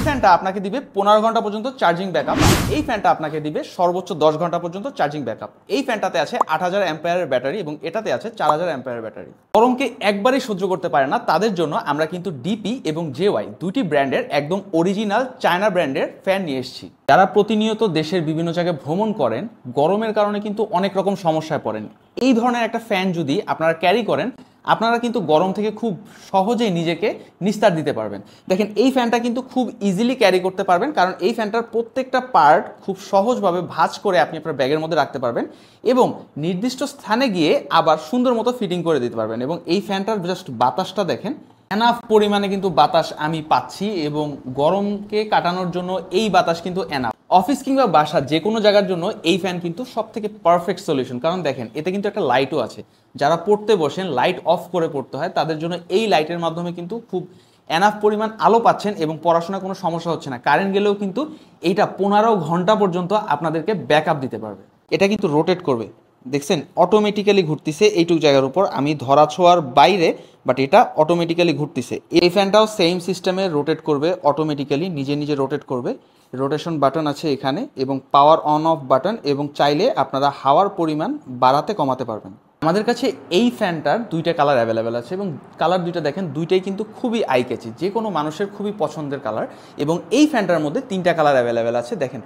ফ্যানটা আপনাকে দিবে 15 ঘন্টা পর্যন্ত চার্জিং ব্যাকআপ। এই ফ্যানটা আপনাকে দিবে সর্বোচ্চ 10 ঘন্টা পর্যন্ত চার্জিং ব্যাকআপ। এই ফ্যানটাতে আছে 8000 অ্যাম্পিয়ারের ব্যাটারি এবং এটাতে আছে 4000 অ্যাম্পিয়ারের ব্যাটারি। গরমকে একবারই সহ্য করতে পারে না তাদের জন্য আমরা কিন্তু ডিপি এবং জেওয়াই দুটি ব্র্যান্ডের একদম অরিজিনাল চায়না ব্র্যান্ডের ফ্যান নিয়ে এসেছি। যারা প্রতিনিয়ত দেশের বিভিন্ন জায়গায় ভ্রমণ করেন, গরমের কারণে কিন্তু অনেক রকম সমস্যায় পড়েন। এই ধরনের একটা ফ্যান যদি আপনারা ক্যারি করেন, আপনারা কিন্তু গরম থেকে খুব সহজেই নিজেকে নিস্তার দিতে পারবেন। দেখেন এই ফ্যানটা কিন্তু খুব ইজিলি ক্যারি করতে পারবেন, কারণ এই ফ্যানটার প্রত্যেকটা পার্ট খুব সহজভাবে ভাঁজ করে আপনি আপনার ব্যাগের মধ্যে রাখতে পারবেন এবং নির্দিষ্ট স্থানে গিয়ে আবার সুন্দর মতো ফিটিং করে দিতে পারবেন। এবং এই ফ্যানটার জাস্ট বাতাসটা দেখেন, এনাফ পরিমাণে কিন্তু বাতাস আমি পাচ্ছি এবং গরমকে কাটানোর জন্য এই বাতাস কিন্তু এনাফ। অফিস কিংবা বাসা যে কোনো জায়গার জন্য এই ফ্যান কিন্তু সব থেকে পারফেক্ট সলিউশন। কারণ দেখেন এতে কিন্তু একটা লাইটও আছে, যারা পড়তে বসেন লাইট অফ করে পড়তে হয় তাদের জন্য এই লাইটের মাধ্যমে কিন্তু খুব এনাফ পরিমাণ আলো পাচ্ছেন এবং পড়াশোনায় কোনো সমস্যা হচ্ছে না। কারেন্ট গেলেও কিন্তু এইটা 15 ঘন্টা পর্যন্ত আপনাদেরকে ব্যাকআপ দিতে পারবে। এটা কিন্তু রোটেট করবে, দেখছেন অটোমেটিক্যালি ঘুরতেছে এইটুকু জায়গার উপর, আমি ধরা ছোঁয়ার বাইরে, বাট এটা অটোমেটিক্যালি ঘুরতেছে। এই ফ্যানটাও সেম সিস্টেমে রোটেট করবে, অটোমেটিক্যালি নিজে নিজে রোটেট করবে। রোটেশন বাটন আছে এখানে এবং পাওয়ার অন অফ বাটন, এবং চাইলে আপনারা হাওয়ার পরিমাণ বাড়াতে কমাতে পারবেন। আমাদের কাছে এই ফ্যানটার দুইটা কালার অ্যাভেলেবেল আছে এবং কালার দুইটা দেখেন, দুইটাই কিন্তু খুবই আই ক্যাচি, যে কোনো মানুষের খুবই পছন্দের কালার। এবং এই ফ্যানটার মধ্যে 3টা কালার অ্যাভেলেবেল আছে। দেখেন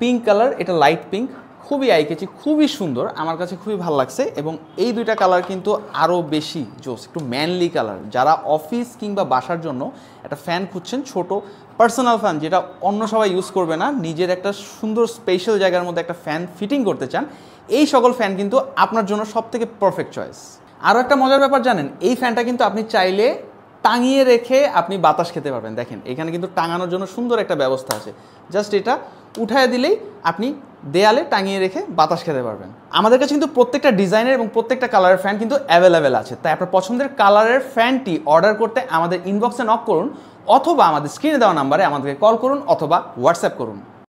পিঙ্ক কালার, এটা লাইট পিঙ্ক, খুবই আই ক্যাচি, খুবই সুন্দর, আমার কাছে খুবই ভালো লাগছে। এবং এই দুইটা কালার কিন্তু আরও বেশি জোস, একটু ম্যানলি কালার। যারা অফিস কিংবা বাসার জন্য একটা ফ্যান খুঁজছেন, ছোট পার্সোনাল ফ্যান যেটা অন্য সবাই ইউজ করবে না, নিজের একটা সুন্দর স্পেশাল জায়গার মধ্যে একটা ফ্যান ফিটিং করতে চান, এই সকল ফ্যান কিন্তু আপনার জন্য সব থেকে পারফেক্ট চয়েস। আরও একটা মজার ব্যাপার জানেন, এই ফ্যানটা কিন্তু আপনি চাইলে টাঙিয়ে রেখে আপনি বাতাস খেতে পারবেন। দেখেন এখানে কিন্তু টাঙানোর জন্য সুন্দর একটা ব্যবস্থা আছে, জাস্ট এটা উঠায় দিলেই আপনি দেয়ালে টাঙিয়ে রেখে বাতাস খেতে পারবেন। আমাদের কাছে কিন্তু প্রত্যেকটা ডিজাইনের এবং প্রত্যেকটা কালারের ফ্যান কিন্তু অ্যাভেলেবেল আছে। তাই আপনার পছন্দের কালারের ফ্যানটি অর্ডার করতে আমাদের ইনবক্সে নক করুন, অথবা আমাদের স্ক্রিনে দেওয়া নাম্বারে আমাদেরকে কল করুন অথবা হোয়াটসঅ্যাপ করুন।